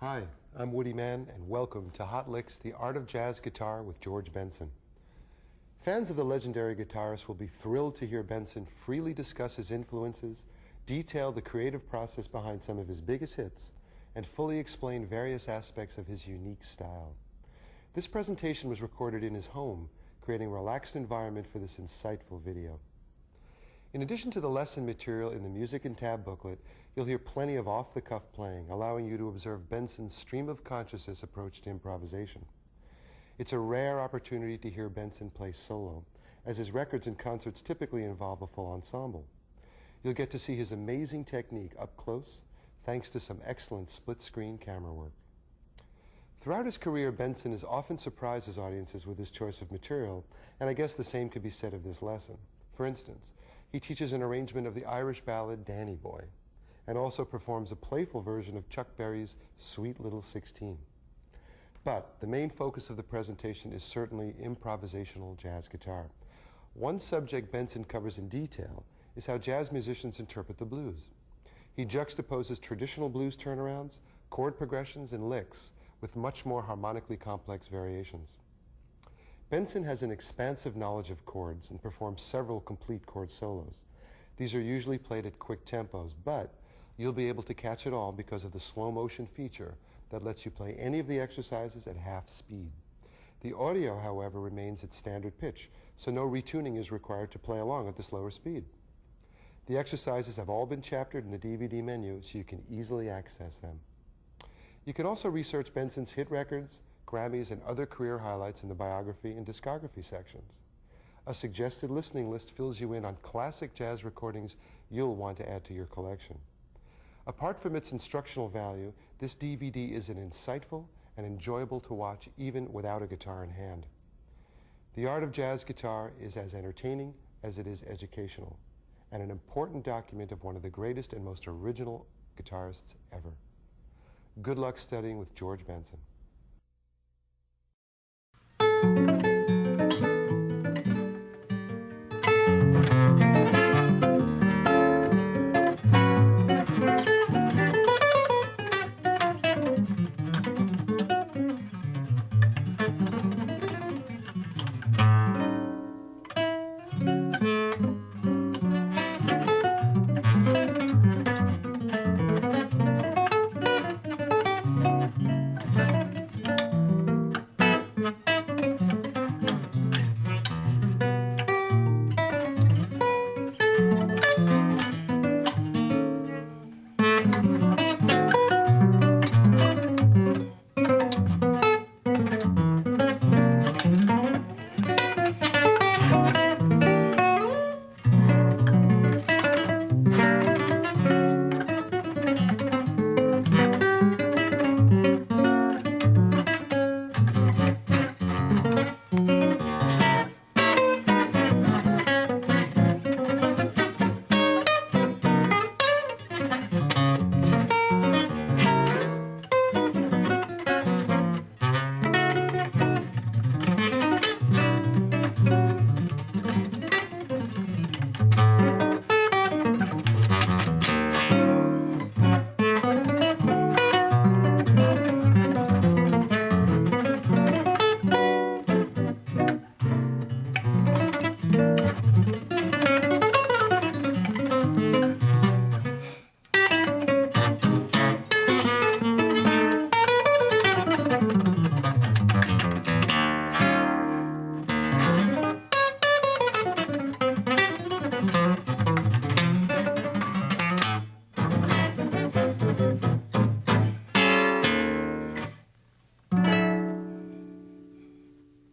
Hi, I'm Woody Mann, and welcome to Hot Licks, the Art of Jazz Guitar with George Benson. Fans of the legendary guitarist will be thrilled to hear Benson freely discuss his influences, detail the creative process behind some of his biggest hits, and fully explain various aspects of his unique style. This presentation was recorded in his home, creating a relaxed environment for this insightful video. In addition to the lesson material in the Music and Tab booklet, you'll hear plenty of off-the-cuff playing, allowing you to observe Benson's stream of consciousness approach to improvisation. It's a rare opportunity to hear Benson play solo, as his records and concerts typically involve a full ensemble. You'll get to see his amazing technique up close, thanks to some excellent split-screen camera work. Throughout his career, Benson has often surprised his audiences with his choice of material, and I guess the same could be said of this lesson. For instance, he teaches an arrangement of the Irish ballad Danny Boy, and also performs a playful version of Chuck Berry's Sweet Little 16. But the main focus of the presentation is certainly improvisational jazz guitar. One subject Benson covers in detail is how jazz musicians interpret the blues. He juxtaposes traditional blues turnarounds, chord progressions, and licks with much more harmonically complex variations. Benson has an expansive knowledge of chords and performs several complete chord solos. These are usually played at quick tempos, but you'll be able to catch it all because of the slow motion feature that lets you play any of the exercises at half speed. The audio, however, remains at standard pitch, so no retuning is required to play along at the slower speed. The exercises have all been chaptered in the DVD menu, so you can easily access them. You can also research Benson's hit records, Grammys, and other career highlights in the biography and discography sections. A suggested listening list fills you in on classic jazz recordings you'll want to add to your collection. Apart from its instructional value, this DVD is an insightful and enjoyable to watch even without a guitar in hand. The Art of Jazz Guitar is as entertaining as it is educational, and an important document of one of the greatest and most original guitarists ever. Good luck studying with George Benson.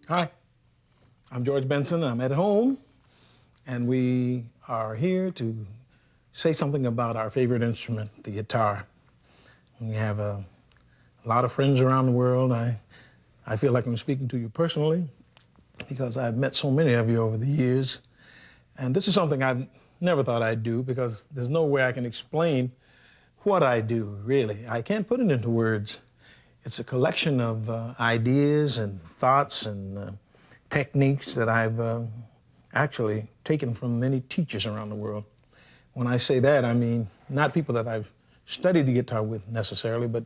Hi, I'm George Benson. I'm at home, and we are here to say something about our favorite instrument, the guitar. We have a lot of friends around the world. I feel like I'm speaking to you personally because I've met so many of you over the years. And this is something I've never thought I'd do because there's no way I can explain what I do, really. I can't put it into words. It's a collection of ideas and thoughts and techniques that I've actually taken from many teachers around the world. When I say that, I mean not people that I've studied the guitar with necessarily, but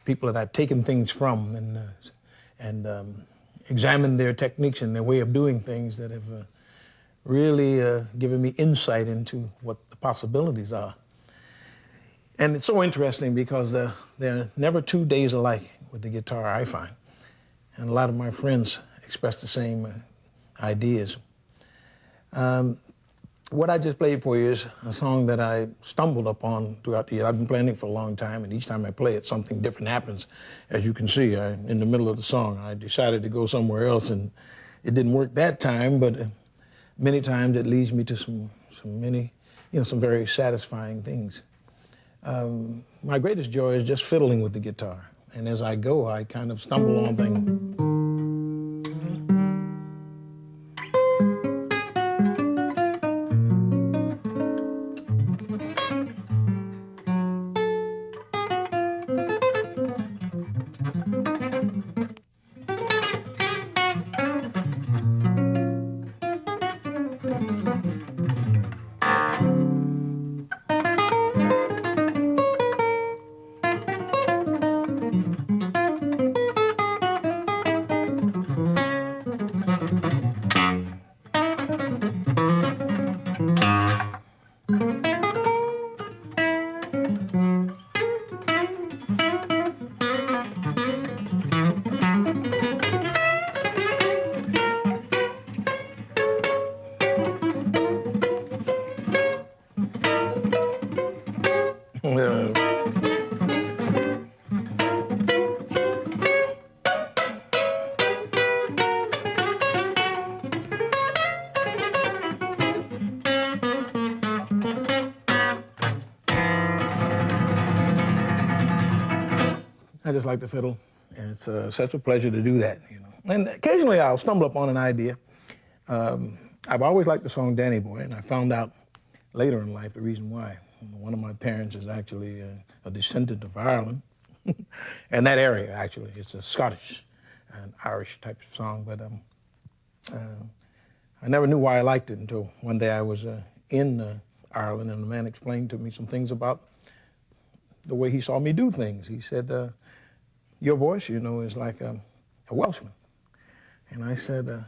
people that I've taken things from and examined their techniques and their way of doing things that have really given me insight into what the possibilities are. And it's so interesting because there are never 2 days alike with the guitar, I find. And a lot of my friends express the same ideas. What I just played for you is a song that I stumbled upon throughout the year. I've been playing it for a long time, and each time I play it, something different happens. As you can see, in the middle of the song, I decided to go somewhere else, and it didn't work that time, but many times it leads me to some very satisfying things. My greatest joy is just fiddling with the guitar, and as I go, I kind of stumble on things. I just like to fiddle, and it's such a pleasure to do that, you know. And occasionally I'll stumble upon an idea. I've always liked the song Danny Boy, and I found out later in life the reason why. One of my parents is actually a descendant of Ireland, and that area, actually. It's a Scottish and Irish type of song, but I never knew why I liked it until one day I was in Ireland, and the man explained to me some things about the way he saw me do things. He said, your voice, you know, is like a Welshman. And I said, I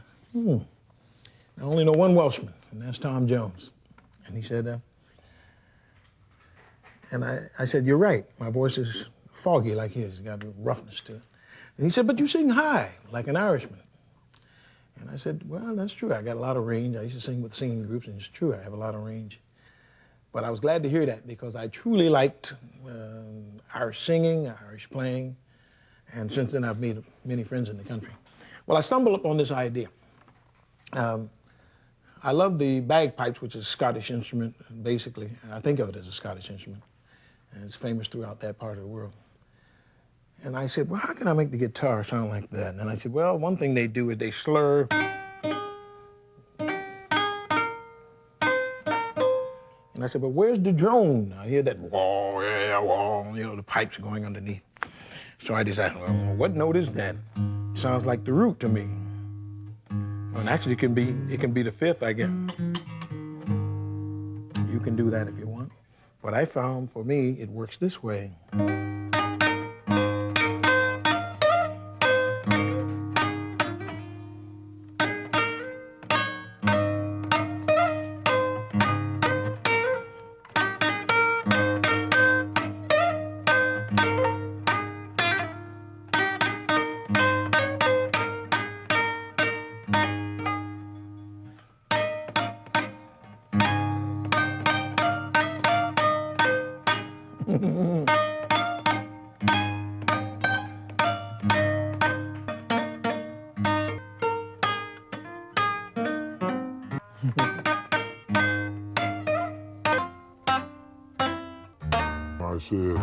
only know one Welshman, and that's Tom Jones. And he said, and I said, you're right. My voice is foggy like his. It's got a roughness to it. And he said, but you sing high like an Irishman. And I said, well, that's true. I got a lot of range. I used to sing with singing groups, and it's true. I have a lot of range. But I was glad to hear that because I truly liked Irish singing, Irish playing, and since then I've made many friends in the country. Well, I stumbled upon this idea. I love the bagpipes, which is a Scottish instrument, basically. I think of it as a Scottish instrument, and it's famous throughout that part of the world. And I said, well, how can I make the guitar sound like that? And I said, well, one thing they do is they slur. And I said, but where's the drone? I hear that wah, yeah, wah, you know, the pipes are going underneath. So I decided, well, what note is that? Sounds like the root to me. And actually, it can be the fifth, I guess. You can do that if you want. But I found, for me, it works this way. I said.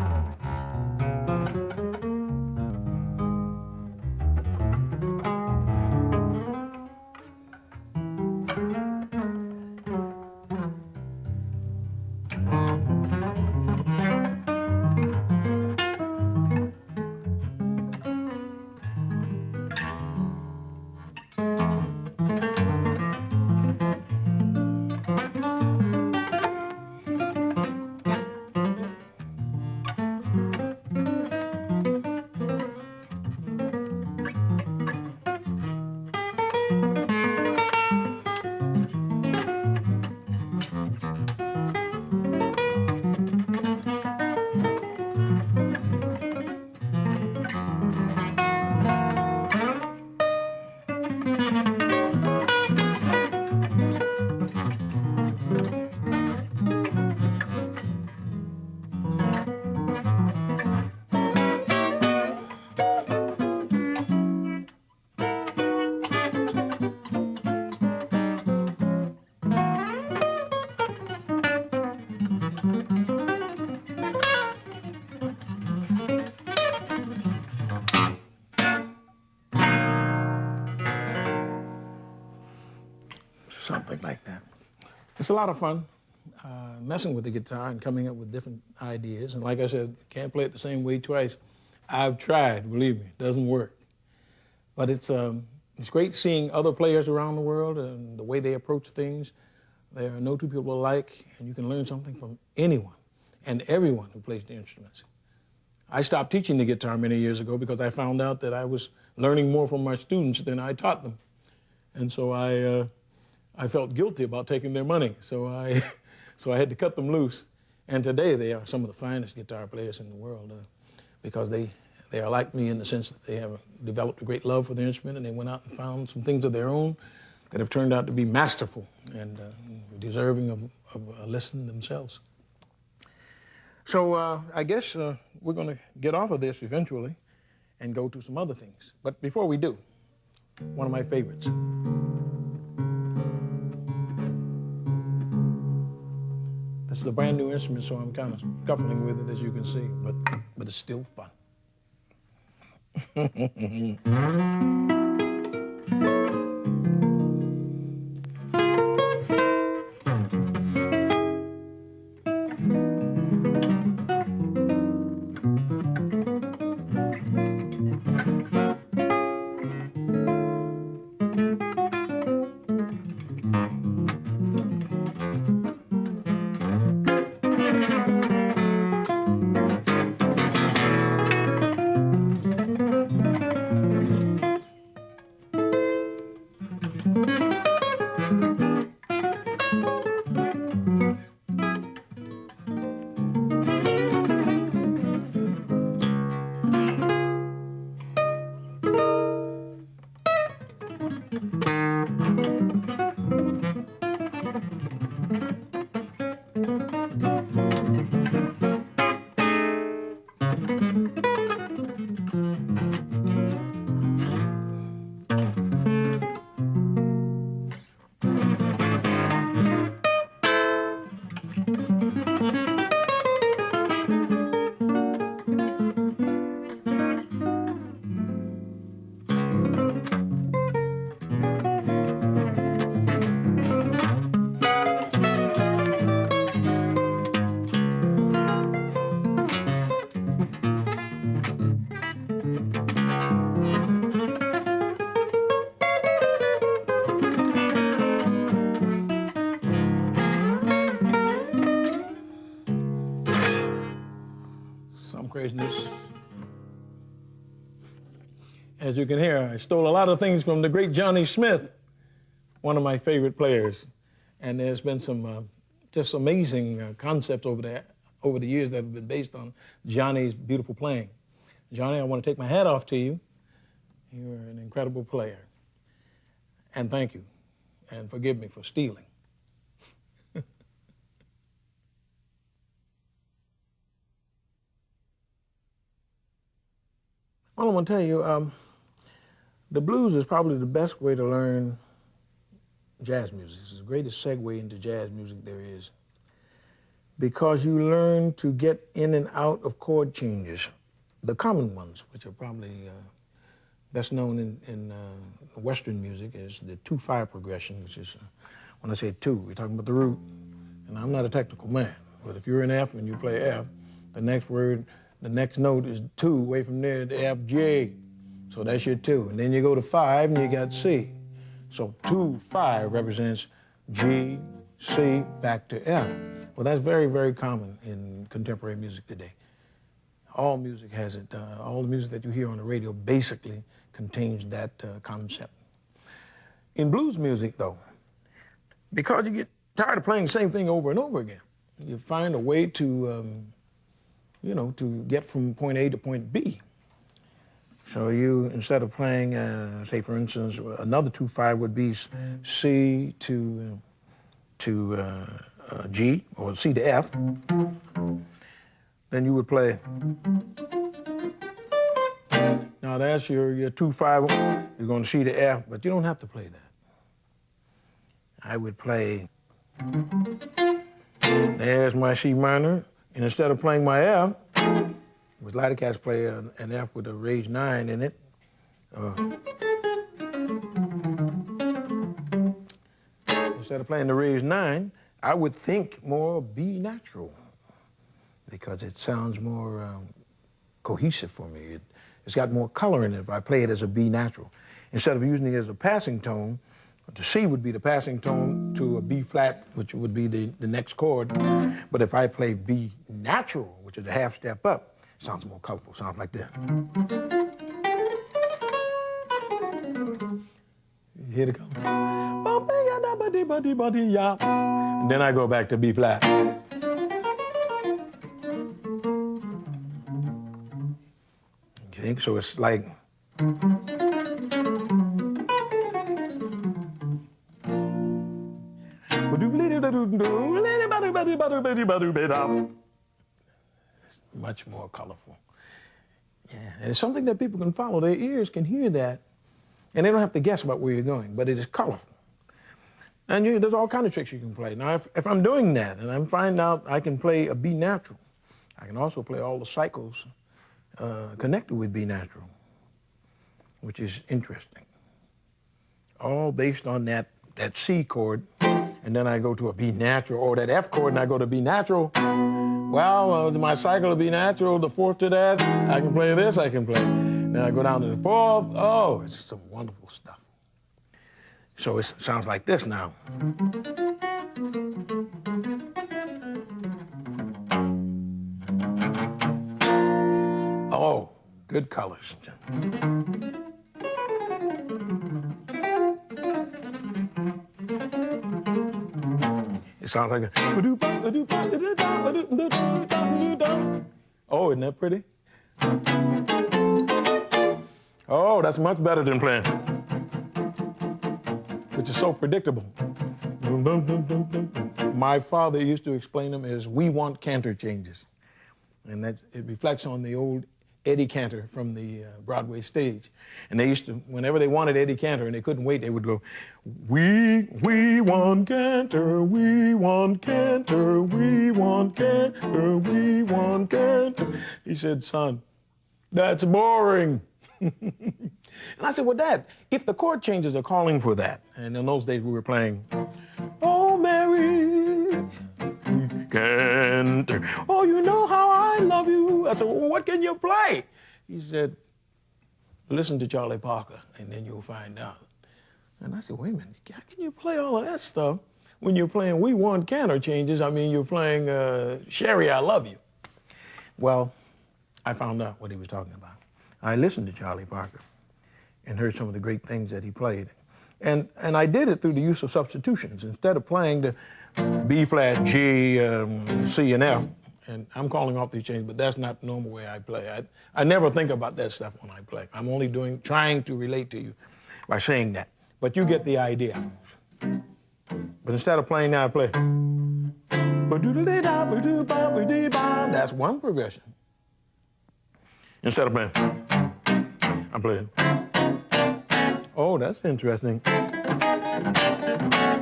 something like that. It's a lot of fun messing with the guitar and coming up with different ideas. And like I said, can't play it the same way twice. I've tried, believe me, it doesn't work. But it's great seeing other players around the world and the way they approach things. There are no two people alike, and you can learn something from anyone and everyone who plays the instruments. I stopped teaching the guitar many years ago because I found out that I was learning more from my students than I taught them. And so I felt guilty about taking their money. So I had to cut them loose. And today they are some of the finest guitar players in the world because they are like me in the sense that they have developed a great love for the instrument, and they went out and found some things of their own that have turned out to be masterful and deserving of a listen themselves. So I guess we're going to get off of this eventually and go to some other things. But before we do, one of my favorites. This is a brand new instrument, so I'm kind of scuffling with it, as you can see, but it's still fun. Craziness. As you can hear, I stole a lot of things from the great Johnny Smith, one of my favorite players. And there's been some just amazing concepts over the years that have been based on Johnny's beautiful playing. Johnny, I want to take my hat off to you. You're an incredible player. And thank you. And forgive me for stealing. Well, I want to tell you, the blues is probably the best way to learn jazz music. It's the greatest segue into jazz music there is, because you learn to get in and out of chord changes, the common ones, which are probably best known in Western music as the 2-5 progression, which is, when I say 2, we're talking about the root. And I'm not a technical man, but if you're in F and you play F, the next note is 2 away from there to F, G. So that's your 2. And then you go to 5 and you got C. So 2, 5 represents G, C, back to F. Well, that's very, very common in contemporary music today. All music has it. All the music that you hear on the radio basically contains that concept. In blues music, though, because you get tired of playing the same thing over and over again, you find a way to to get from point A to point B. So you, instead of playing, say for instance, another 2-5 would be C to G, or C to F. Then you would play. Now that's your 2-5, you're going to C to F, but you don't have to play that. I would play, there's my C minor. And instead of playing my F, which a lot of cats play an F with a raised 9 in it, instead of playing the raised 9, I would think more B natural because it sounds more cohesive for me. It's got more color in it if I play it as a B natural. Instead of using it as a passing tone, the C would be the passing tone to a B flat, which would be the next chord. But if I play B natural, which is a half step up, it sounds more colorful. Sounds like this. You hear the color? And then I go back to B flat. So it's like. It's much more colorful. Yeah, and it's something that people can follow. Their ears can hear that, and they don't have to guess about where you're going, but it is colorful. And there's all kinds of tricks you can play. Now, if I'm doing that, and I'm finding out I can play a B natural, I can also play all the cycles connected with B natural, which is interesting. All based on that C chord, and then I go to a B natural, or that F chord, and I go to B natural. Well, my cycle of B natural, the fourth to that, I can play this, I can play. Then I go down to the fourth. Oh, it's some wonderful stuff. So it sounds like this now. Oh, good colors. It sounds like a. Oh, isn't that pretty? Oh, that's much better than playing, which is so predictable. My father used to explain them as we want canter changes. And it reflects on the old Eddie Cantor from the Broadway stage. And they used to, whenever they wanted Eddie Cantor and they couldn't wait, they would go, we want Cantor, we want Cantor, we want Cantor, we want Cantor. He said, son, that's boring. And I said, well, Dad, if the chord changes are calling for that, and in those days we were playing, oh, Mary, Cantor, oh, you know how I love you. I said, well, what can you play? He said, listen to Charlie Parker, and then you'll find out. And I said, wait a minute, how can you play all of that stuff when you're playing We Want Cantor Changes? I mean, you're playing Sherry, I Love You. Well, I found out what he was talking about. I listened to Charlie Parker and heard some of the great things that he played. And I did it through the use of substitutions. Instead of playing the B flat, G, C, and F, and I'm calling off these changes, but that's not the normal way I play. I never think about that stuff when I play. I'm only trying to relate to you by saying that. But you get the idea. But instead of playing that, I play. That's one progression. Instead of playing, I'm playing. Oh, that's interesting.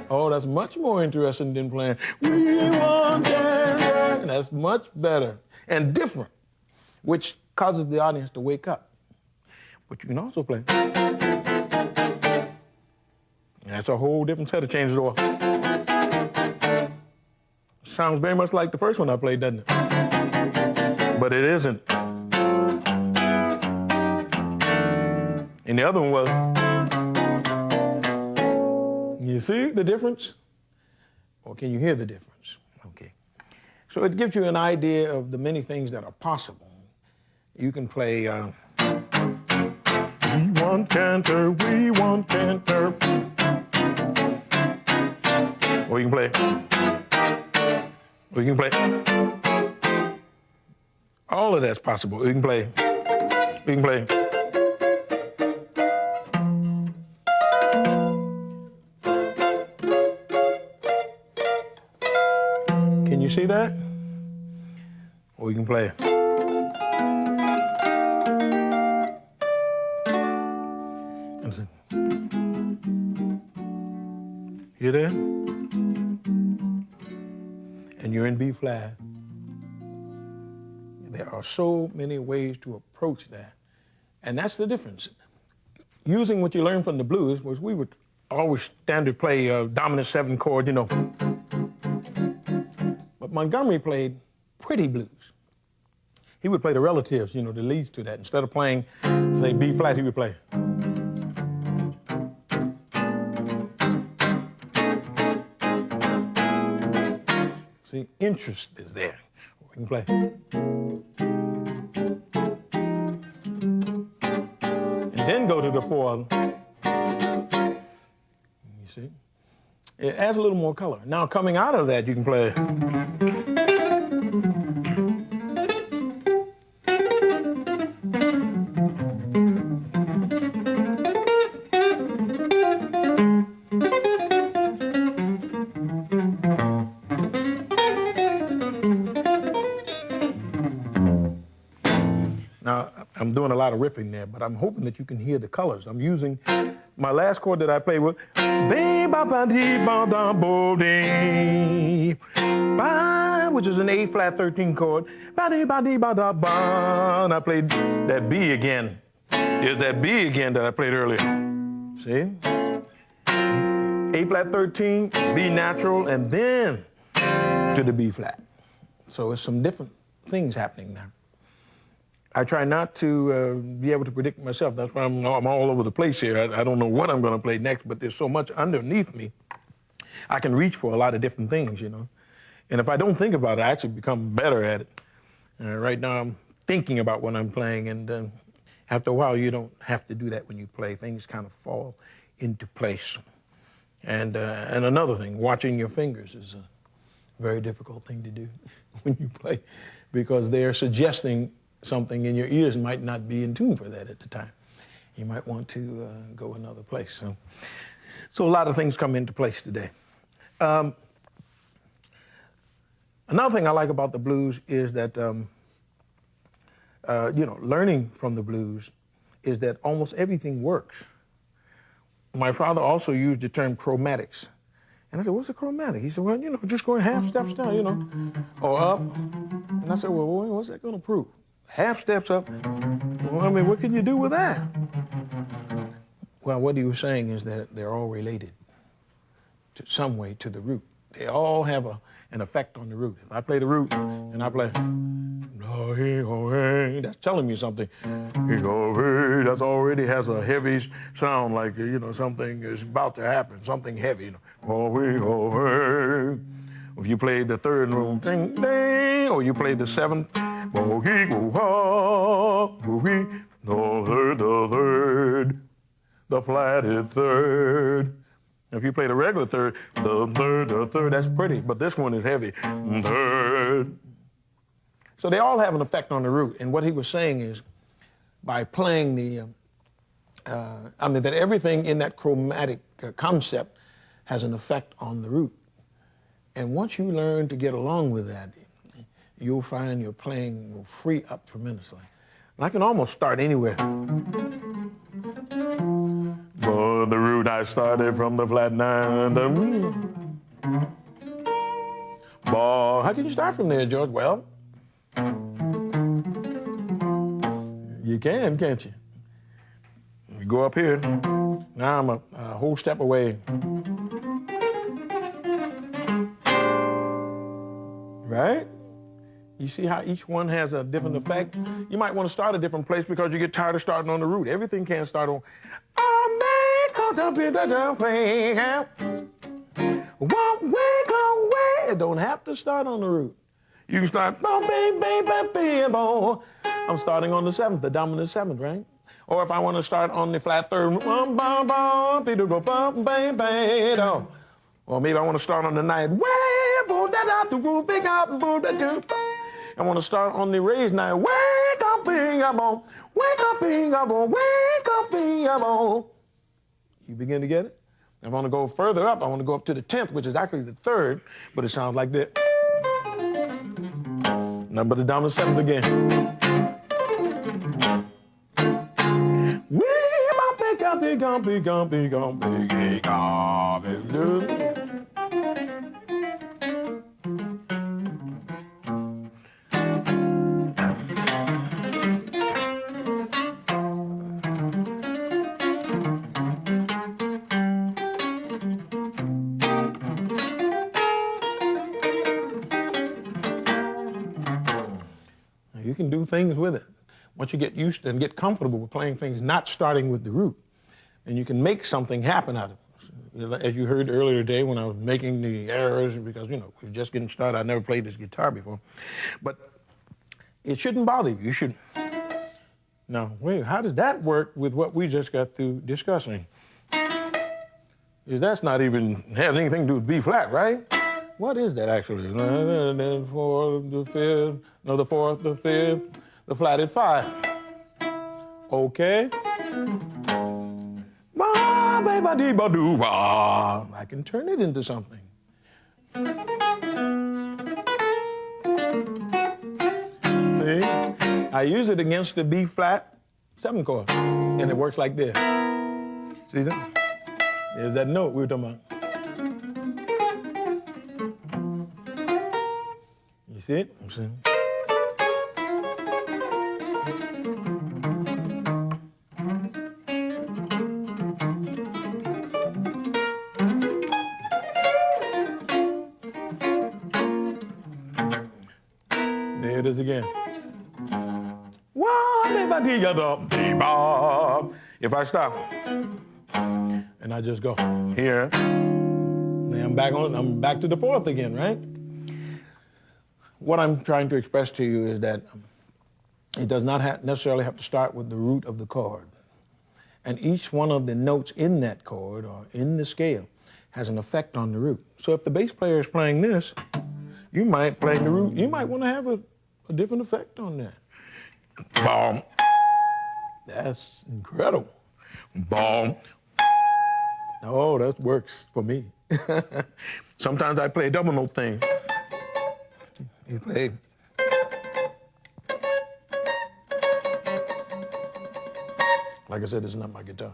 Oh, that's much more interesting than playing We Want Cantor. That's much better and different, which causes the audience to wake up. But you can also play. That's a whole different set of changes. Sounds very much like the first one I played, doesn't it? But it isn't. And the other one was. You see the difference? Or can you hear the difference? Okay. So it gives you an idea of the many things that are possible. You can play, We want Cantor, we want Cantor. Or you can play, all of that's possible. You can play. Can you see that? Or you can play. You there? And you're in B flat. There are so many ways to approach that. And that's the difference. Using what you learned from the blues was we would always standard play dominant 7 chord, you know. But Montgomery played pretty blues. He would play the relatives, you know, the leads to that. Instead of playing, say, B flat, he would play. See, interest is there. We can play. And then go to the 4. You see? It adds a little more color. Now, coming out of that, you can play. Now, I'm doing a lot of riffing there, but I'm hoping that you can hear the colors. I'm using my last chord that I played with, which is an A flat 13 chord. And I played that B again. There's that B again that I played earlier. See? A flat 13, B natural, and then to the B flat. So it's some different things happening there. I try not to be able to predict myself. That's why I'm all over the place here. I don't know what I'm going to play next, but there's so much underneath me. I can reach for a lot of different things, you know. And if I don't think about it, I actually become better at it. Right now, I'm thinking about what I'm playing, and after a while, you don't have to do that when you play. Things kind of fall into place. And another thing, watching your fingers is a very difficult thing to do when you play, because they're suggesting something, and your ears might not be in tune for that at the time. You might want to go another place. So a lot of things come into place today. Another thing I like about the blues is that, you know, learning from the blues is that almost everything works. My father also used the term chromatics. And I said, what's a chromatic? He said, well, you know, just going half steps down, you know, or up. And I said, well, what's that going to prove? Half steps up. Well, I mean, what can you do with that? Well, what he was saying is that they're all related to some way to the root. They all have an effect on the root. If I play the root and I play, that's telling me something. That already has a heavy sound, like, you know, something is about to happen, something heavy. You know. If you play the third room, ding, ding, or you play the 7th, the flatted third. If you play the regular third, the third, that's pretty, but this one is heavy. Third. So they all have an effect on the root. And what he was saying is, by playing the, I mean, that everything in that chromatic concept has an effect on the root. And once you learn to get along with that, you'll find your playing will free up tremendously. And I can almost start anywhere. For the root, I started from the flat 9. How can you start from there, George? Well, you can, can't you? You go up here. Now I'm a whole step away. Right? You see how each one has a different effect? You might want to start a different place because you get tired of starting on the root. Everything can't start on. It don't have to start on the root. You can start. I'm starting on the 7th, the dominant 7th, right? Or if I want to start on the flat 3rd. Or maybe I want to start on the 9th. I want to start on the raised 9. Wake up, wake up, wake up, wake up. You begin to get it? I want to go further up. I want to go up to the 10th, which is actually the 3rd, but it sounds like this. Nothing but the dominant 7th again. you can do things with it. Once you get used to and get comfortable with playing things not starting with the root, then you can make something happen out of it. As you heard earlier today when I was making the errors, because, you know, we're just getting started. I never played this guitar before. But it shouldn't bother you. You should. Now, wait, how does that work with what we just got through discussing? Is that's not even has anything to do with B flat, right? What is that actually? The fourth, the fifth, no, the fourth, the fifth, the flatted 5. Okay. I can turn it into something. See? I use it against the B flat 7 chord, and it works like this. See that? There's that note we were talking about. You see it? See? There it is again. If I stop and I just go here, then I'm back to the 4th again, right? What I'm trying to express to you is that it does not necessarily have to start with the root of the chord. And each one of the notes in that chord or in the scale has an effect on the root. So if the bass player is playing this, you might play the root. You might want to have a different effect on that. Boom. That's incredible. Boom. Oh, that works for me. Sometimes I play a double note thing. You play. Like I said, this is not my guitar.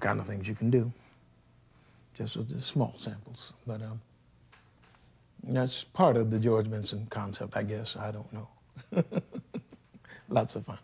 Kind of things you can do, just with the small samples. But that's part of the George Benson concept, I guess. I don't know. Lots of fun.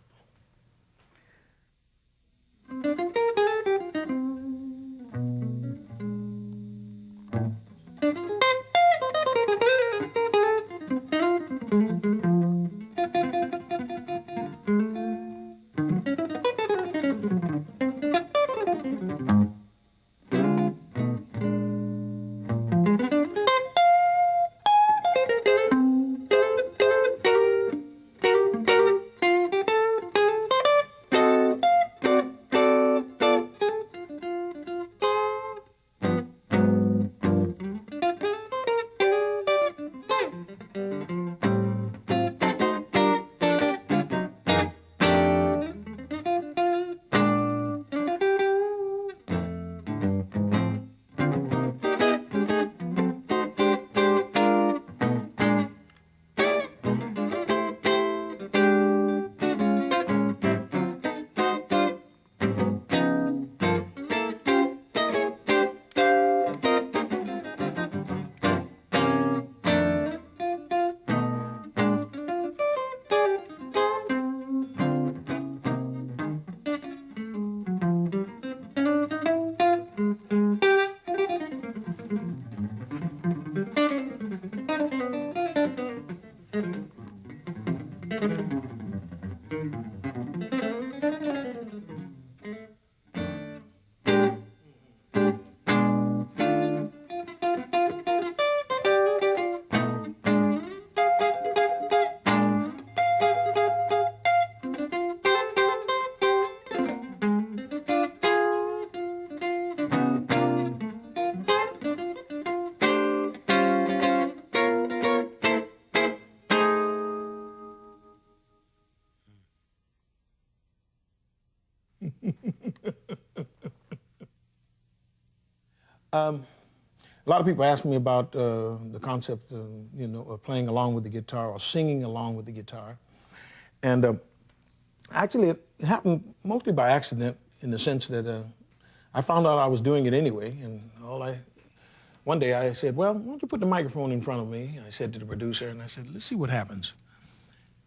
A lot of people ask me about the concept of, of playing along with the guitar or singing along with the guitar. And actually, it happened mostly by accident in the sense that I found out I was doing it anyway. And one day I said, well, why don't you put the microphone in front of me? I said to the producer, and I said, let's see what happens.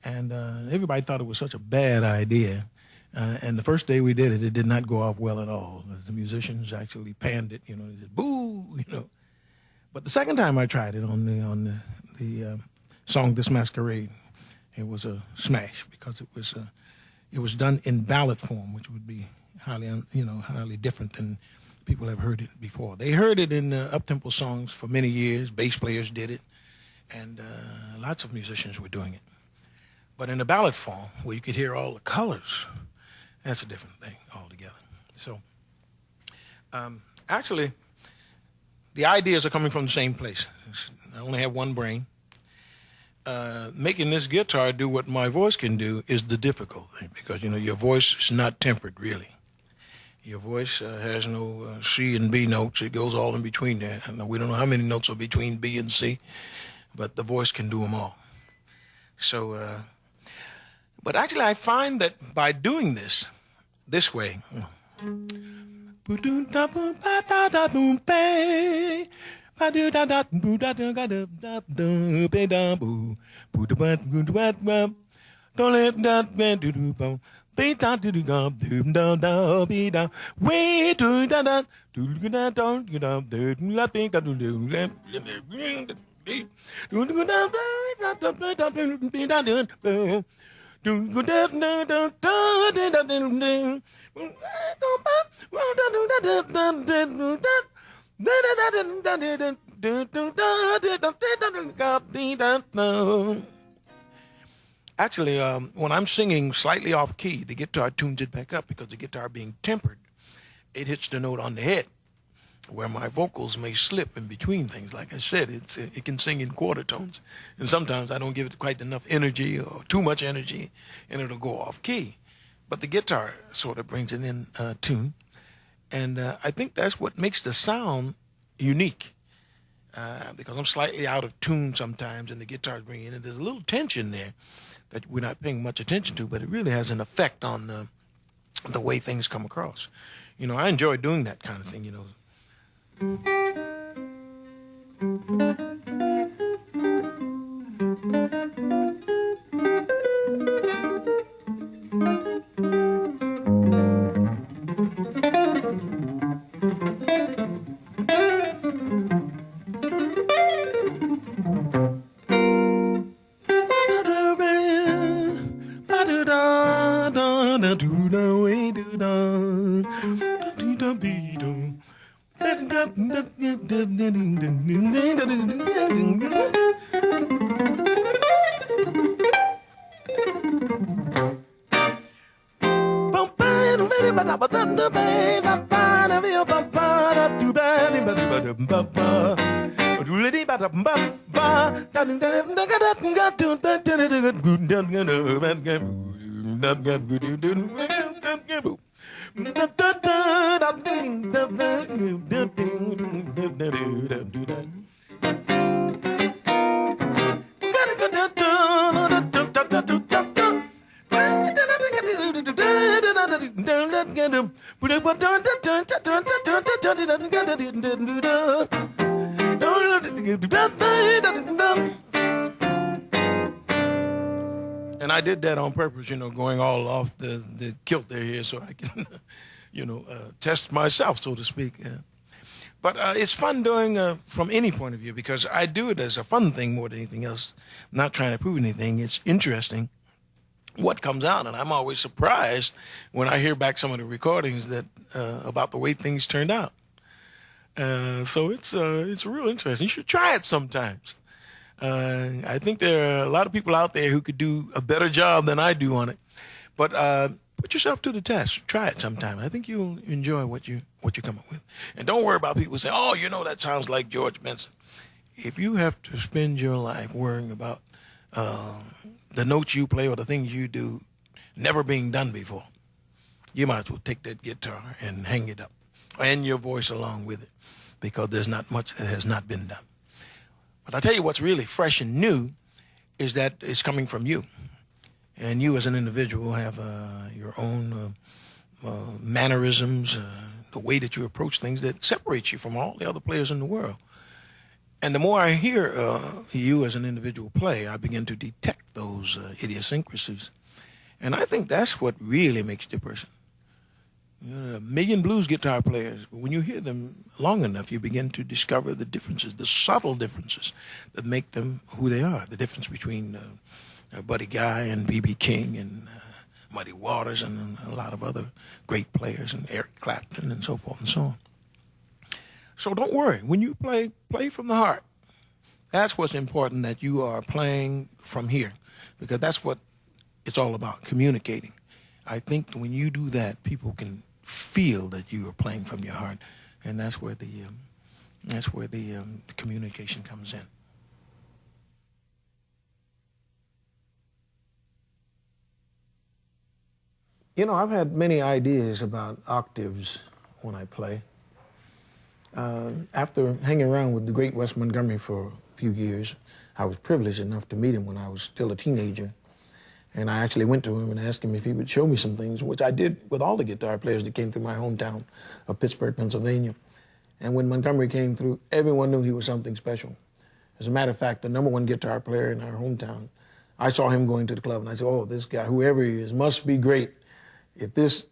And everybody thought it was such a bad idea. And the first day we did it, it did not go off well at all. The musicians actually panned it, they said, boo, But the second time I tried it on the song "This Masquerade," it was a smash because it was done in ballad form, which would be highly different than people have heard it before. They heard it in up-tempo songs for many years. Bass players did it, and lots of musicians were doing it. But in a ballad form, where you could hear all the colors, that's a different thing altogether. So, actually, the ideas are coming from the same place. I only have one brain. Making this guitar do what my voice can do is the difficult thing because, your voice is not tempered, really. Your voice has no C and B notes. It goes all in between there. We don't know how many notes are between B and C, but the voice can do them all. So, but actually I find that by doing this way, actually, when I'm singing slightly off key, the guitar tunes it back up because the guitar being tempered, it hits the note on the head, where my vocals may slip in between things. Like I said, it can sing in quarter tones, and sometimes I don't give it quite enough energy or too much energy, and it'll go off key. But the guitar sort of brings it in tune, and I think that's what makes the sound unique. Because I'm slightly out of tune sometimes, and the guitar's bringing in, and there's a little tension there that we're not paying much attention to, but it really has an effect on the way things come across. I enjoy doing that kind of thing, And I did that on purpose, going all off the kilt there here so I can, test myself, so to speak. But it's fun doing from any point of view because I do it as a fun thing more than anything else. I'm not trying to prove anything. It's interesting what comes out, and I'm always surprised when I hear back some of the recordings that about the way things turned out. So it's real interesting. You should try it sometimes. I think there are a lot of people out there who could do a better job than I do on it. But put yourself to the test. Try it sometime. I think you'll enjoy what you come up with. And don't worry about people saying, "Oh, that sounds like George Benson." If you have to spend your life worrying about the notes you play or the things you do never being done before, you might as well take that guitar and hang it up, and your voice along with it. because there's not much that has not been done. But I tell you what's really fresh and new is that it's coming from you. And you as an individual have your own mannerisms, the way that you approach things that separates you from all the other players in the world. And the more I hear you as an individual play, I begin to detect those idiosyncrasies. And I think that's what really makes you a person. You know, a million blues guitar players, but when you hear them long enough, you begin to discover the differences, the subtle differences that make them who they are. The difference between Buddy Guy and B.B. King and Muddy Waters and a lot of other great players, and Eric Clapton and so forth and so on. So don't worry. When you play from the heart. That's what's important, that you are playing from here, because that's what it's all about, communicating. I think when you do that, people can feel that you are playing from your heart, and that's where the communication comes in. You know, I've had many ideas about octaves when I play. After hanging around with the great Wes Montgomery for a few years, I was privileged enough to meet him when I was still a teenager. And I actually went to him and asked him if he would show me some things, which I did with all the guitar players that came through my hometown of Pittsburgh, Pennsylvania. And when Montgomery came through, everyone knew he was something special. As a matter of fact, the #1 guitar player in our hometown, I saw him going to the club and I said, oh, this guy, whoever he is, must be great if this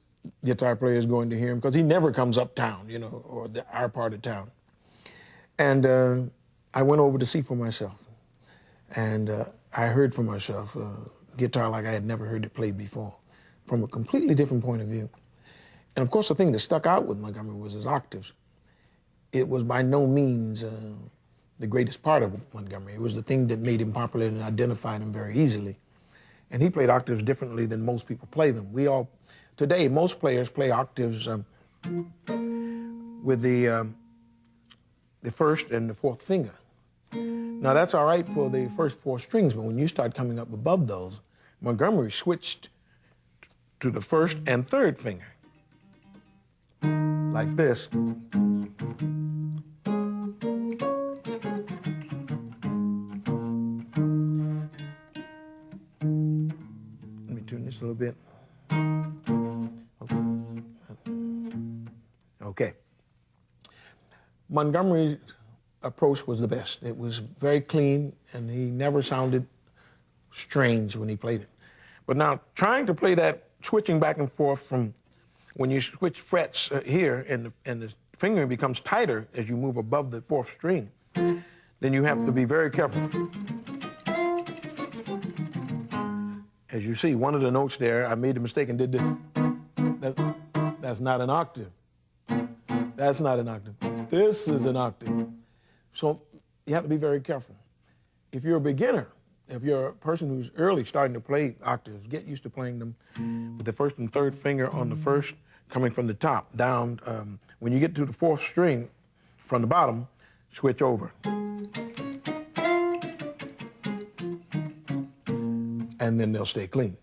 guitar player is going to hear him, because he never comes uptown, you know, or our part of town. And I went over to see for myself. And I heard for myself guitar like I had never heard it played before, from a completely different point of view. And of course, the thing that stuck out with Montgomery was his octaves. It was by no means the greatest part of Montgomery. It was the thing that made him popular and identified him very easily. And he played octaves differently than most people play them. Today, most players play octaves with the first and the fourth finger. Now, that's all right for the first 4 strings, but when you start coming up above those, Montgomery switched to the first and third finger, like this. Let me tune this a little bit. Okay. Montgomery's approach was the best. It was very clean, and he never sounded strange when he played it. But now, trying to play that, switching back and forth from when you switch frets here and the finger becomes tighter as you move above the 4th string, then you have to be very careful. As you see, one of the notes there, I made a mistake and did this. That's not an octave. That's not an octave. This is an octave. So you have to be very careful. If you're a beginner, if you're a person who's early starting to play octaves, get used to playing them with the first and third finger on the first, coming from the top down. When you get to the 4th string from the bottom, switch over. And then they'll stay clean.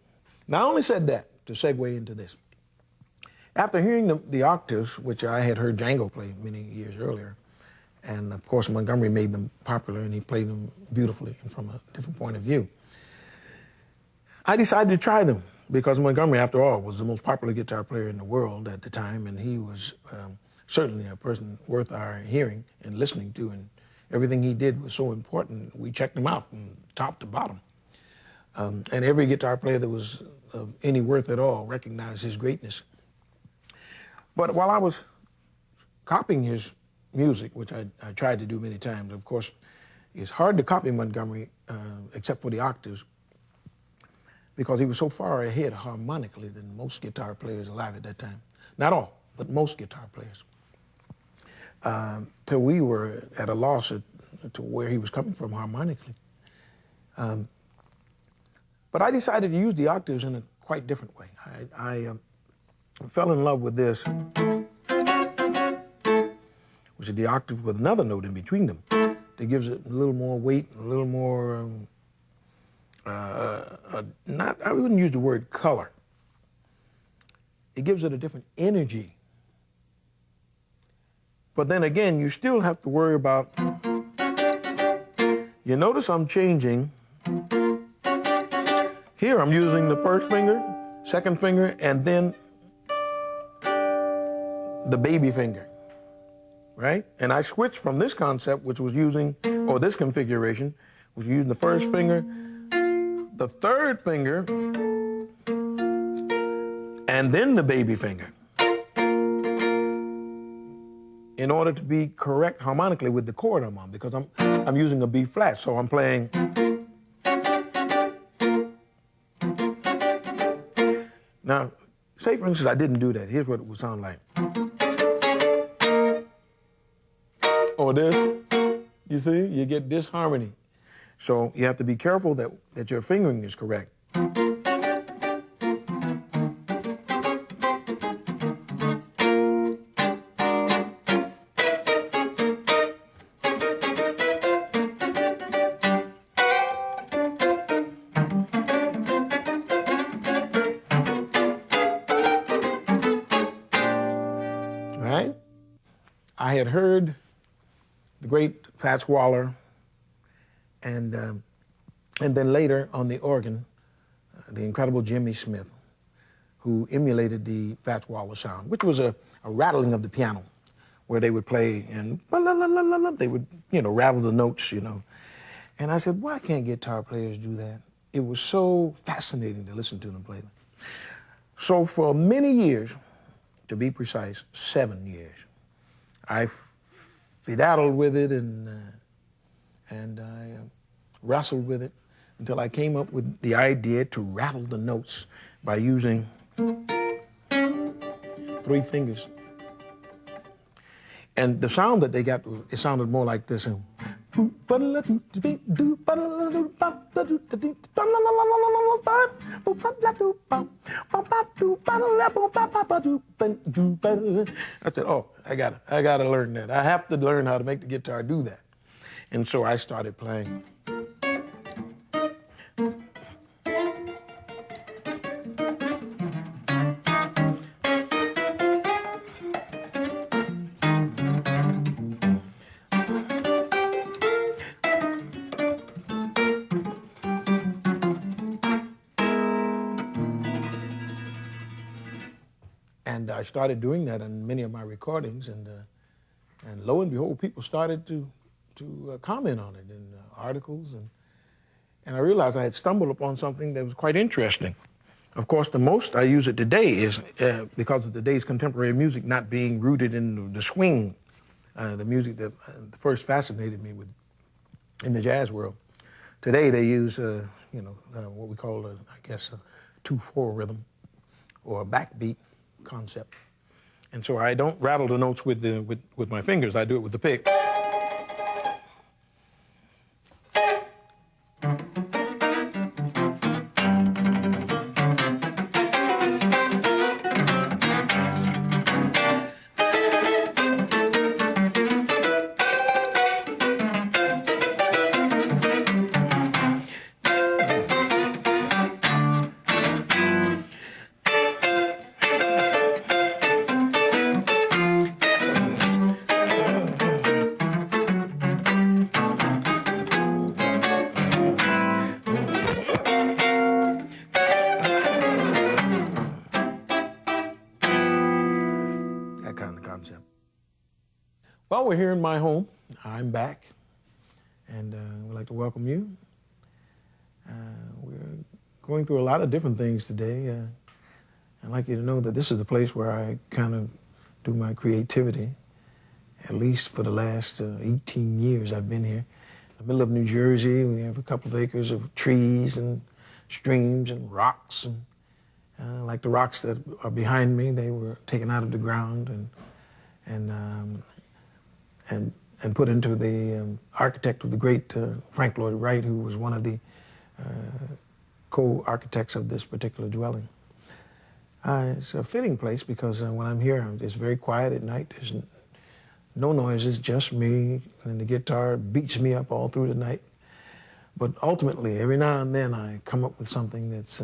Now, I only said that to segue into this. After hearing the octaves, which I had heard Django play many years earlier, and of course Montgomery made them popular and he played them beautifully and from a different point of view, I decided to try them because Montgomery, after all, was the most popular guitar player in the world at the time, and he was certainly a person worth our hearing and listening to, and everything he did was so important. We checked him out from top to bottom. And every guitar player that was of any worth at all recognized his greatness. But while I was copying his music, which I tried to do many times, of course, it's hard to copy Montgomery, except for the octaves, because he was so far ahead harmonically than most guitar players alive at that time. Not all, but most guitar players. Till we were at a loss to where he was coming from harmonically. But I decided to use the octaves in a quite different way. I fell in love with this, which is the octave with another note in between them that gives it a little more weight, a little more, I wouldn't use the word color. It gives it a different energy. But then again, you still have to worry about, you notice I'm changing. Here I'm using the first finger, second finger, and then the baby finger, right? And I switched from this concept, which was using, or this configuration, was using the first finger, the third finger, and then the baby finger, in order to be correct harmonically with the chord I'm on, because I'm using a B flat, so I'm playing. Now, say for instance I didn't do that. Here's what it would sound like. Or this, you see, you get disharmony. So you have to be careful that your fingering is correct. Right? I had heard the great Fats Waller, and then later on the organ, the incredible Jimmy Smith, who emulated the Fats Waller sound, which was a rattling of the piano, where they would play and they would, rattle the notes, And I said, why can't guitar players do that? It was so fascinating to listen to them play. So for many years, to be precise, 7 years, I fiddled with it and I wrestled with it until I came up with the idea to rattle the notes by using 3 fingers. And the sound that they got, it sounded more like this. I said, oh, I gotta learn that. I have to learn how to make the guitar do that. And so I started playing. And I started doing that in many of my recordings, and lo and behold, people started to comment on it in articles, and I realized I had stumbled upon something that was quite interesting. Of course, the most I use it today is because of today's contemporary music not being rooted in the swing, the music that first fascinated me with in the jazz world. Today they use, what we call, a 2/4 rhythm or a backbeat concept. And so I don't rattle the notes with my fingers. I do it with the pick. Well, we're here in my home. I'm back, and we'd like to welcome you. We're going through a lot of different things today. I'd like you to know that this is the place where I kind of do my creativity, at least for the last 18 years I've been here. In the middle of New Jersey, we have a couple of acres of trees and streams and rocks. And like the rocks that are behind me, they were taken out of the ground and put into the architect of the great Frank Lloyd Wright, who was one of the co-architects of this particular dwelling. It's a fitting place because when I'm here, it's very quiet at night. There's no noises, just me, and the guitar beats me up all through the night. But ultimately, every now and then, I come up with something that's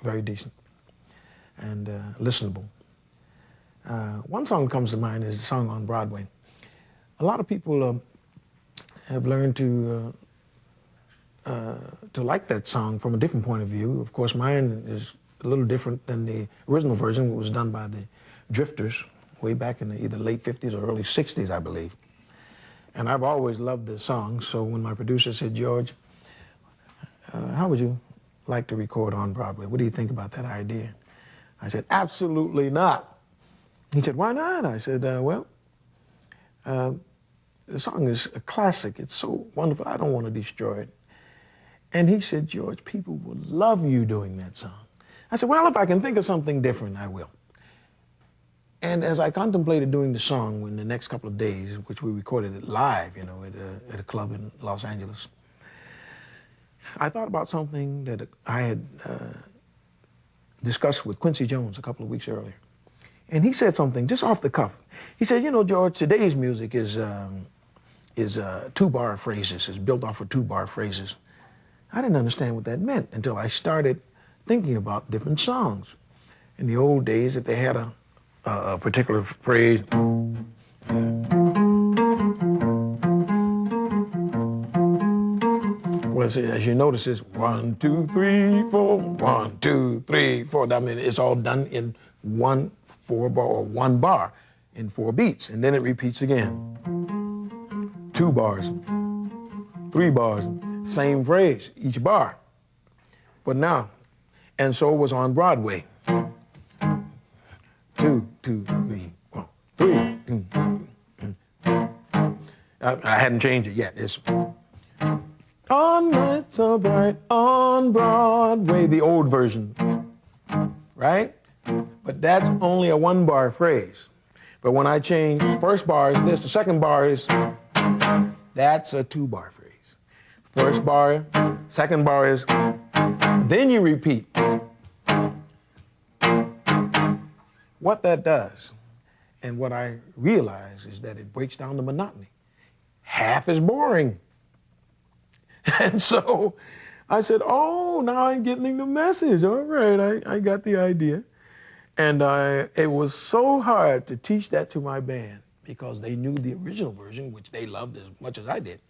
very decent and listenable. One song that comes to mind is a song on Broadway. a lot of people have learned to like that song from a different point of view. Of course, mine is a little different than the original version, which was done by the Drifters way back in the either late 50s or early 60s, I believe. And I've always loved the song, so when my producer said, George, how would you like to record on Broadway? What do you think about that idea? I said, absolutely not. He said, why not? I said, well, the song is a classic. It's so wonderful. I don't want to destroy it. And he said, George, people will love you doing that song. I said, well, if I can think of something different, I will. And as I contemplated doing the song in the next couple of days, which we recorded it live, you know, at a club in Los Angeles, I thought about something that I had discussed with Quincy Jones a couple of weeks earlier. And he said something just off the cuff. He said, you know, George, today's music is two-bar phrases, is built off of two-bar phrases. I didn't understand what that meant until I started thinking about different songs. In the old days, if they had a particular phrase, was, as you notice, it's 1, 2, 3, 4, 1, 2, 3, 4. I mean, it's all done in 1 4-bar or 1 bar in 4 beats, and then it repeats again. 2 bars, 3 bars, same phrase, each bar. But now, and so it was on Broadway. 2, 2, 3, 4, 3. I hadn't changed it yet. It's on nights so bright on Broadway, the old version, right? But that's only a 1-bar phrase. But when I change, first bar is this, the second bar is, that's a 2-bar phrase. First bar, second bar is, then you repeat. What that does, and what I realize, is that it breaks down the monotony. Half is boring. And so I said, oh, now I'm getting the message. All right, I got the idea. And it was so hard to teach that to my band because they knew the original version, which they loved as much as I did.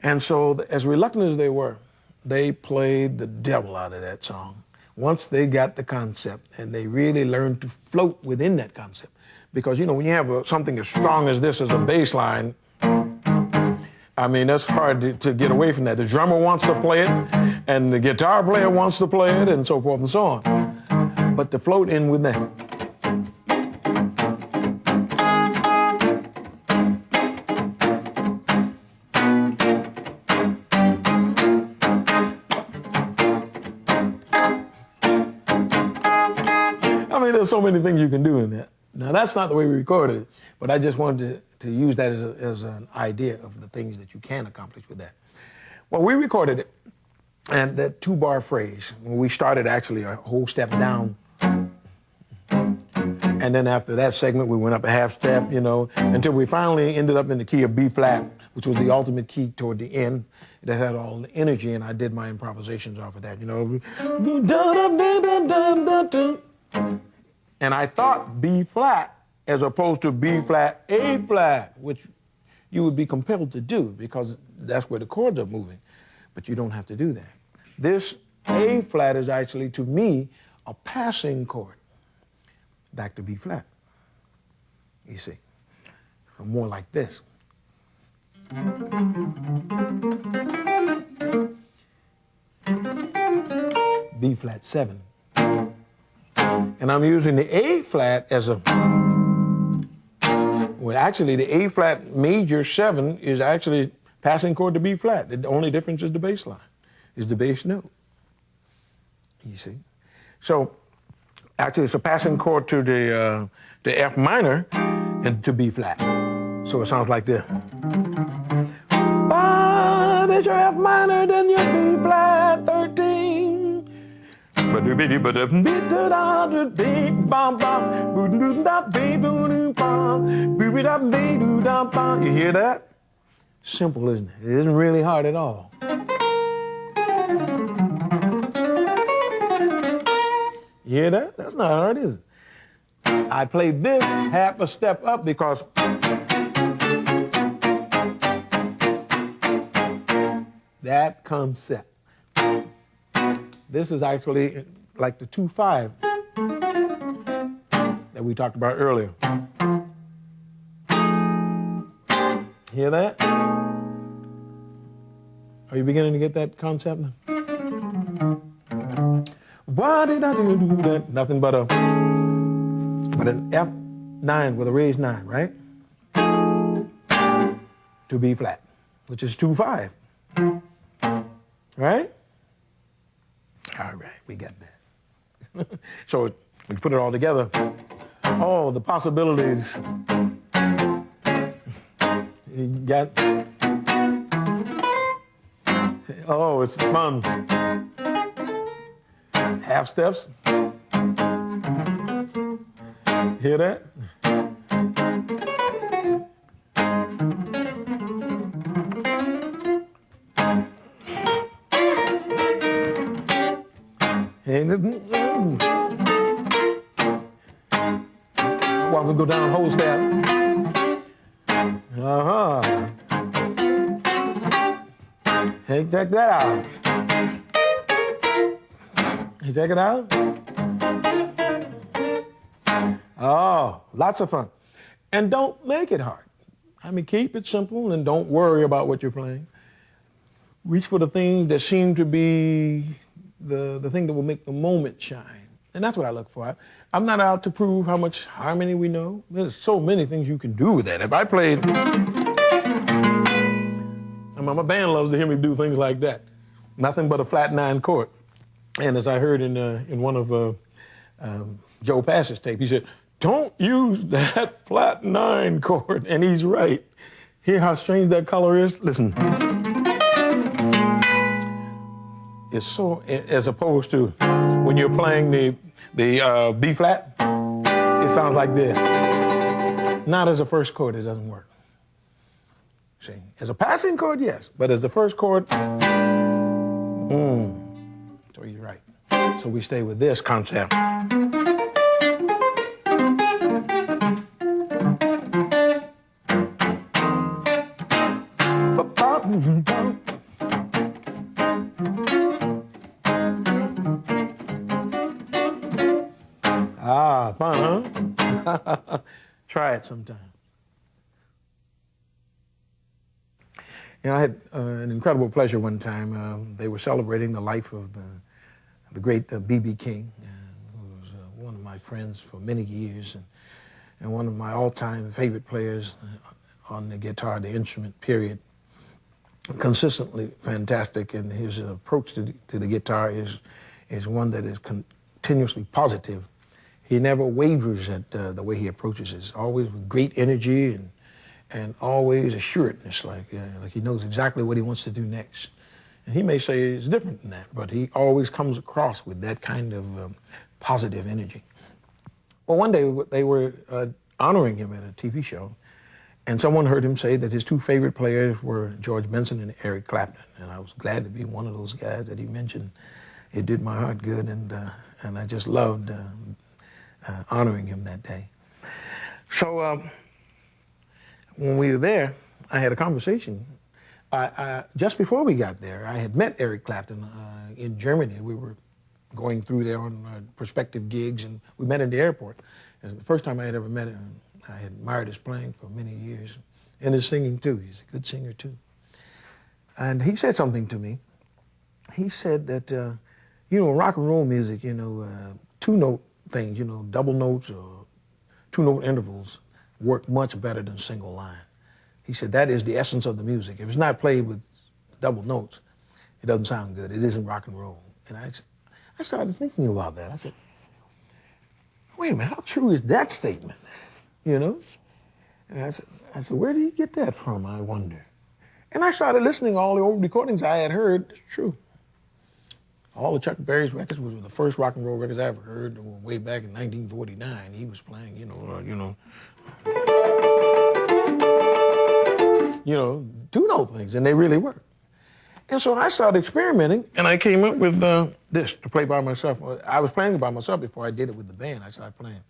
And so as reluctant as they were, they played the devil out of that song once they got the concept, and they really learned to float within that concept. Because, you know, when you have something as strong as this as a bass line, I mean, that's hard to get away from that. The drummer wants to play it, and the guitar player wants to play it, and so forth and so on. But to float in with that. I mean, there's so many things you can do in that. Now, that's not the way we recorded it, but I just wanted to use that as an idea of the things that you can accomplish with that. Well, we recorded it, and that 2-bar phrase, when we started actually a whole step down, and then after that segment, we went up a half step, you know, until we finally ended up in the key of B flat, which was the ultimate key toward the end that had all the energy, and I did my improvisations off of that, you know. And I thought B flat as opposed to B flat, A flat, which you would be compelled to do because that's where the chords are moving. But you don't have to do that. This A flat is actually, to me, a passing chord back to B flat. You see, more like this. B flat 7. And I'm using the A flat as a, well, actually the A flat major 7 is actually passing chord to B flat. The only difference is the bass line, is the bass note. You see? So actually it's a passing chord to the F minor and to B flat. So it sounds like this. But it's your F minor, then your B flat 13. You hear that? Simple, isn't it? It isn't really hard at all. You hear that? That's not hard, is it? I played this half a step up because That concept. This is actually like the 2/5 that we talked about earlier. Hear that? Are you beginning to get that concept? Why did I do that? Nothing but an F9 with a raised 9, right? To B flat, which is 2/5. Right? All right, we got that. So we put it all together. Oh, the possibilities. You got. Oh, it's fun. Half steps. Hear that? While we go down whole step. Hey, check that out. You check it out? Oh, lots of fun. And don't make it hard. I mean, keep it simple and don't worry about what you're playing. Reach for the things that seem to be the thing that will make the moment shine. And that's what I look for. I'm not out to prove how much harmony we know. There's so many things you can do with that. If I played, my band loves to hear me do things like that. Nothing but a flat 9 chord. And as I heard in one of Joe Pass's tape, he said, "Don't use that flat 9 chord." And he's right. Hear how strange that color is? Listen. It's so, as opposed to when you're playing the B flat, it sounds like this. Not as a first chord, it doesn't work. See, as a passing chord, yes, but as the first chord, so you're right. So we stay with this concept. Ah, fun, huh? Try it sometime. You know, I had an incredible pleasure one time. They were celebrating the life of the great B.B. King, who was one of my friends for many years and one of my all-time favorite players on the guitar, the instrument, period. Consistently fantastic, and his approach to the guitar is one that is continuously positive. He never wavers at the way he approaches it. Always with great energy and always assuredness, like he knows exactly what he wants to do next. And he may say it's different than that, but he always comes across with that kind of positive energy. Well, one day they were honoring him at a TV show, and someone heard him say that his two favorite players were George Benson and Eric Clapton. And I was glad to be one of those guys that he mentioned. It did my heart good, and I just loved honoring him that day. So when we were there, I had a conversation. Just before we got there, I had met Eric Clapton in Germany. We were going through there on prospective gigs, and we met at the airport. It was the first time I had ever met him. I had admired his playing for many years, and his singing too. He's a good singer too. And he said something to me. He said that, rock and roll music, two-note things, double notes or two-note intervals work much better than single line. He said that is the essence of the music. If it's not played with double notes, it doesn't sound good. It isn't rock and roll. And I started thinking about that. I said, wait a minute, how true is that statement? And I said, where did he get that from, I wonder? And I started listening to all the old recordings I had heard. It's true. All the Chuck Berry's records was the first rock and roll records I ever heard way back in 1949. He was playing, two-note things, and they really work. And so I started experimenting, and I came up with this to play by myself. I was playing by myself before I did it with the band. I started playing.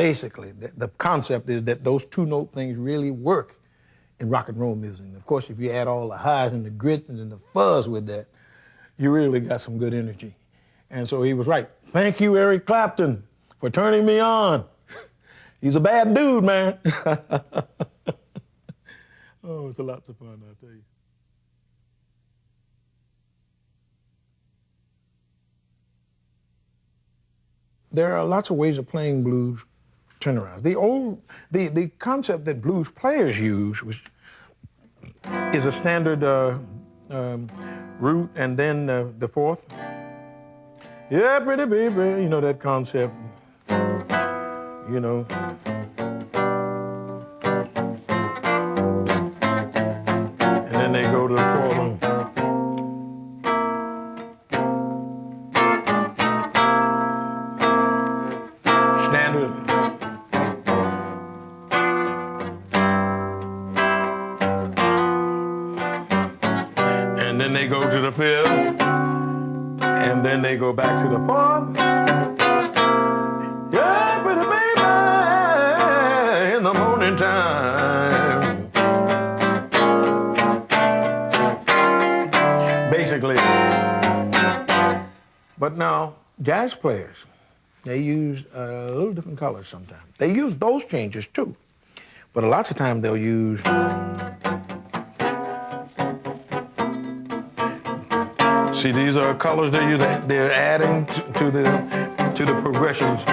basically, the concept is that those two-note things really work in rock and roll music. And of course, if you add all the highs and the grits and the fuzz with that, you really got some good energy. And so he was right. Thank you, Eric Clapton, for turning me on. He's a bad dude, man. Oh, it's a lot of fun, I'll tell you. There are lots of ways of playing blues turnarounds. The concept that blues players use is a standard root and then the fourth. Yeah, pretty baby, you know that concept. You know. And then they go to the fourth one. Standard. And then they go to the fifth. And then they go back to the fourth. Yeah, pretty baby, in the morning time. Basically. But now, jazz players, they use a little different colors sometimes. They use those changes too. But a lot of times they'll use see, these are colors they use. They're adding to the progressions.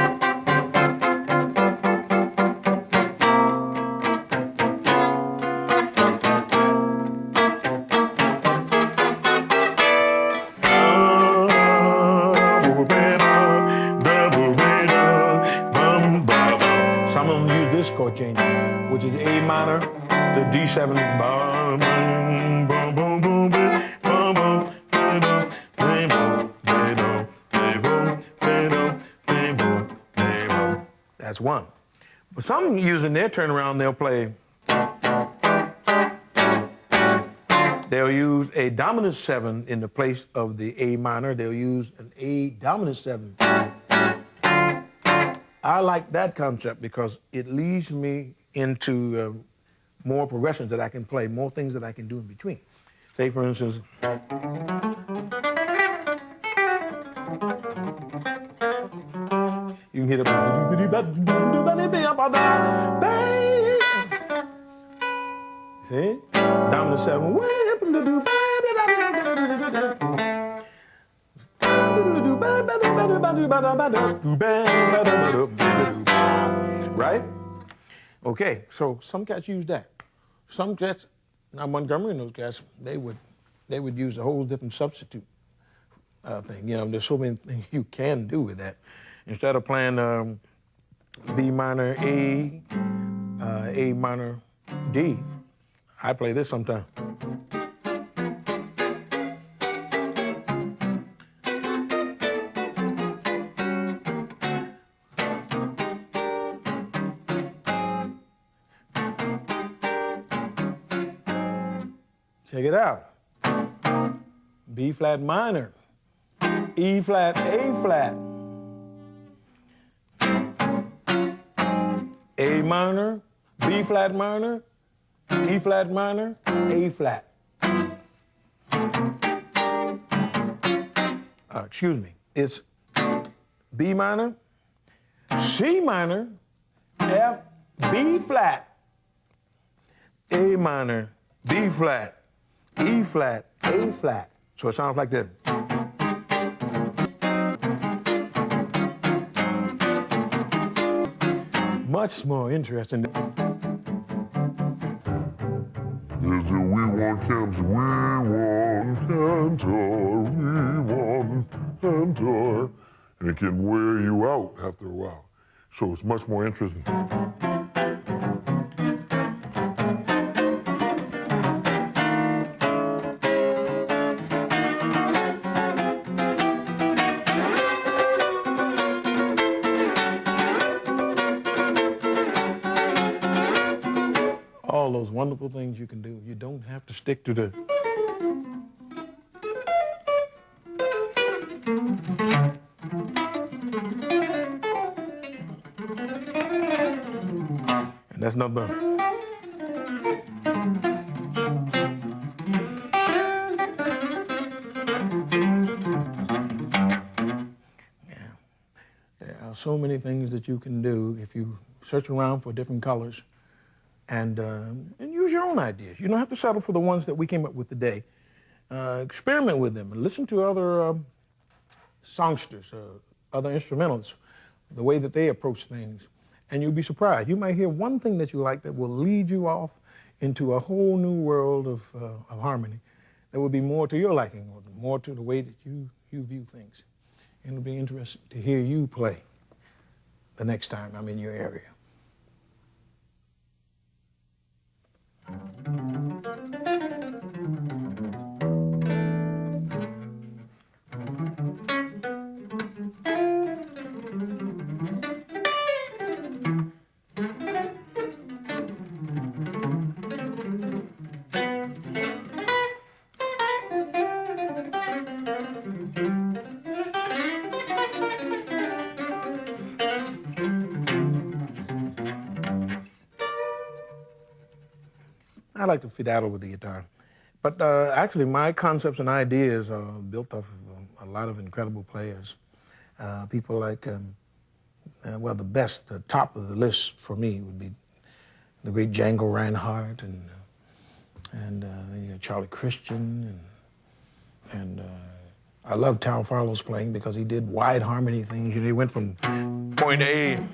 Some of them use this chord change, which is A minor to D7. That's one. But some using their turnaround, they'll use a dominant 7 in the place of the A minor. They'll use an A dominant 7. I like that concept because it leads me into more progressions that I can play, more things that I can do in between. Say, for instance, you can hit a see? Dominant 7. Right? Okay, so some cats use that. Some cats, now Montgomery and those cats, they would use a whole different substitute thing. You know, there's so many things you can do with that. Instead of playing B minor A, A minor D, I play this sometimes. Check it out. B flat minor, E flat, A flat, A minor, B flat minor, E flat minor, A flat. Excuse me. It's B minor, C minor, F, B flat, A minor, B flat, E flat, A flat. So it sounds like this. Much more interesting. Is it we want Cantor, we want Cantor, we want Cantor. And it can wear you out after a while. So it's much more interesting. All those wonderful things you can do. You don't have to stick to the... That's not bad. There are so many things that you can do if you search around for different colors and use your own ideas. You don't have to settle for the ones that we came up with today. Experiment with them and listen to other songsters, other instrumentalists, the way that they approach things, and you'll be surprised. You might hear one thing that you like that will lead you off into a whole new world of harmony that will be more to your liking, or more to the way that you view things. And it'll be interesting to hear you play the next time I'm in your area. I like to fiddle with the guitar. But actually, my concepts and ideas are built off of a lot of incredible players. People like, well, the best, the top of the list for me would be the great Django Reinhardt, and you got Charlie Christian, and I love Tal Farlow's playing because he did wide harmony things. He went from point A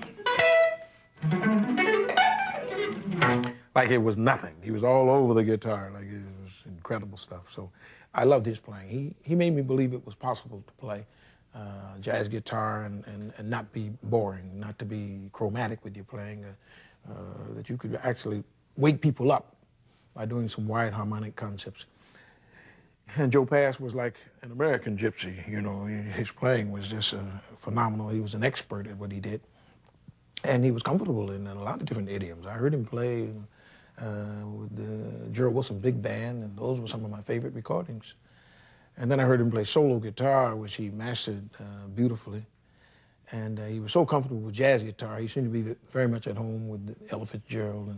like it was nothing. He was all over the guitar, like it was incredible stuff. So I loved his playing. He made me believe it was possible to play jazz guitar and not be boring, not to be chromatic with your playing, that you could actually wake people up by doing some wide harmonic concepts. And Joe Pass was like an American gypsy, you know. His playing was just phenomenal. He was an expert at what he did. And he was comfortable in a lot of different idioms. I heard him play with the Gerald Wilson Big Band, and those were some of my favorite recordings. And then I heard him play solo guitar, which he mastered beautifully. And he was so comfortable with jazz guitar. He seemed to be very much at home with Ella Fitzgerald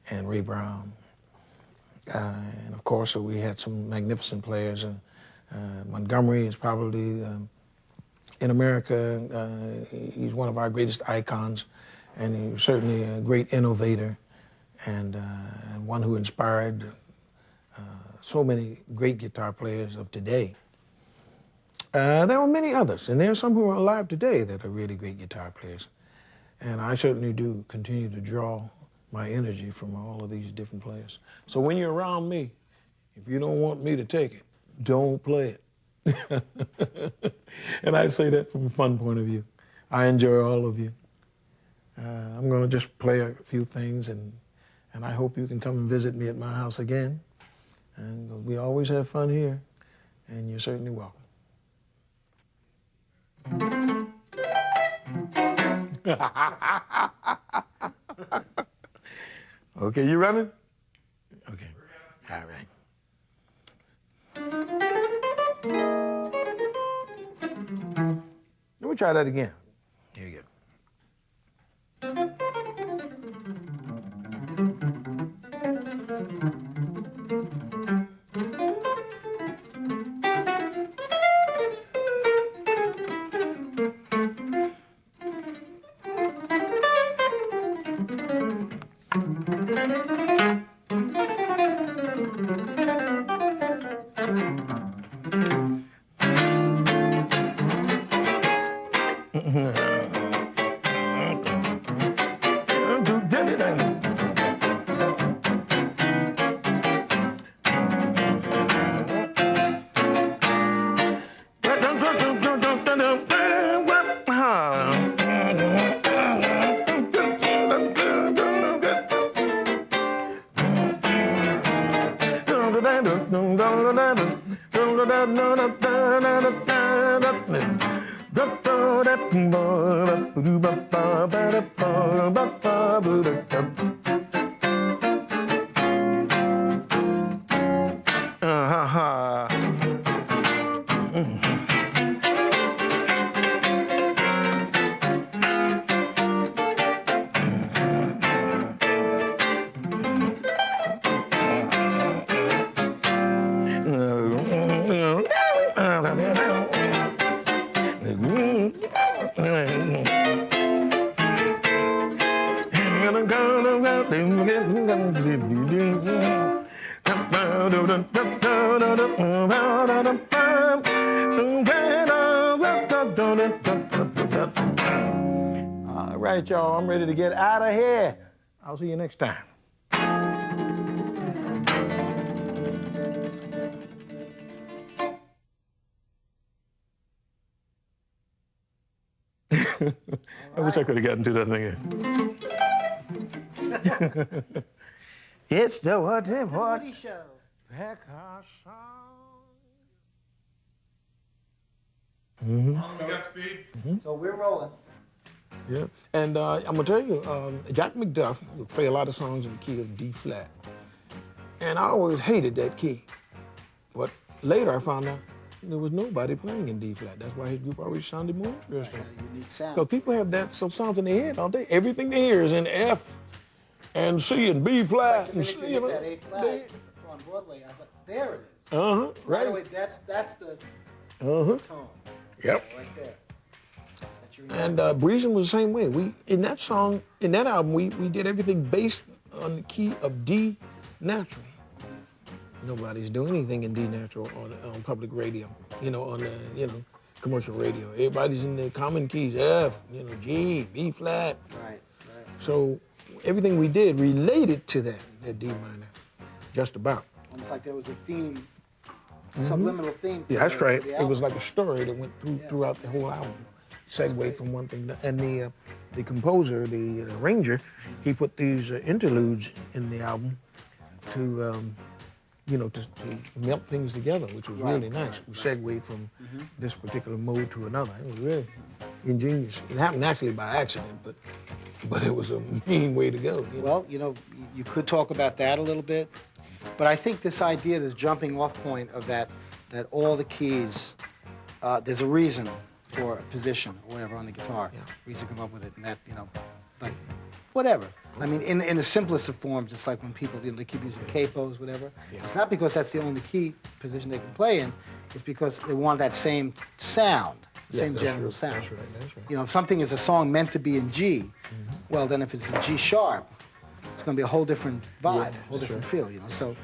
and Ray Brown. And of course, we had some magnificent players. Montgomery is probably, in America, he's one of our greatest icons, and he was certainly a great innovator and one who inspired so many great guitar players of today. There were many others, and there are some who are alive today that are really great guitar players. And I certainly do continue to draw my energy from all of these different players. So when you're around me, if you don't want me to take it, don't play it. And I say that from a fun point of view. I enjoy all of you. I'm going to just play a few things, and I hope you can come and visit me at my house again. And we always have fun here, and you're certainly welcome. Okay, you running? Okay, all right. Let me try that again. Here you go. All right, y'all, I'm ready to get out of here. I'll see you next time. I wish I could have gotten to that thing. It's the Woody Show. So we're rolling. Yeah, and I'm gonna tell you, Jack McDuff would play a lot of songs in the key of D flat, and I always hated that key. But later I found out there was nobody playing in D flat. That's why his group always sounded more interesting. Got a unique sound. Because people have that some sounds in their head all day. Everything they hear is in F and C and B flat. Like, if you hit that A flat on Broadway, I was like, there it is. Uh-huh, Right right. away, that's the Uh-huh. tone. Yep. Right there. That's your And Breezin' was the same way. We in that song, in that album, we did everything based on the key of D natural. Nobody's doing anything in D natural on public radio, on the commercial radio. Everybody's in the common keys, F, G, B flat. Right. So everything we did related to that D minor, just about. Almost like there was a theme, subliminal theme. Yeah, that's right. The It was album. like a story that went throughout the whole album. Segued from one thing to, and the composer, the arranger, he put these interludes in the album to melt things together, which was really nice. We segued from this particular mode to another. It was really ingenious. It happened actually by accident, but it was a mean way to go. Well, you could talk about that a little bit, but I think this idea, this jumping off point of that all the keys, there's a reason for a position or whatever on the guitar. Yeah. Reason to come up with it, and that, like, whatever. I mean, in the simplest of forms, it's like when people, they keep using capos, whatever. Yeah. It's not because that's the only key position they can play in. It's because they want that same sound, the same that's general right. sound. That's right. If something is a song meant to be in G, well, then if it's in G sharp, it's going to be a whole different vibe, a whole different feel, So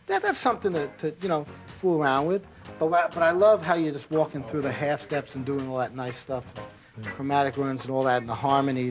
that's something to fool around with. But I love how you're just walking through the half steps and doing all that nice stuff, chromatic runs and all that, and the harmony.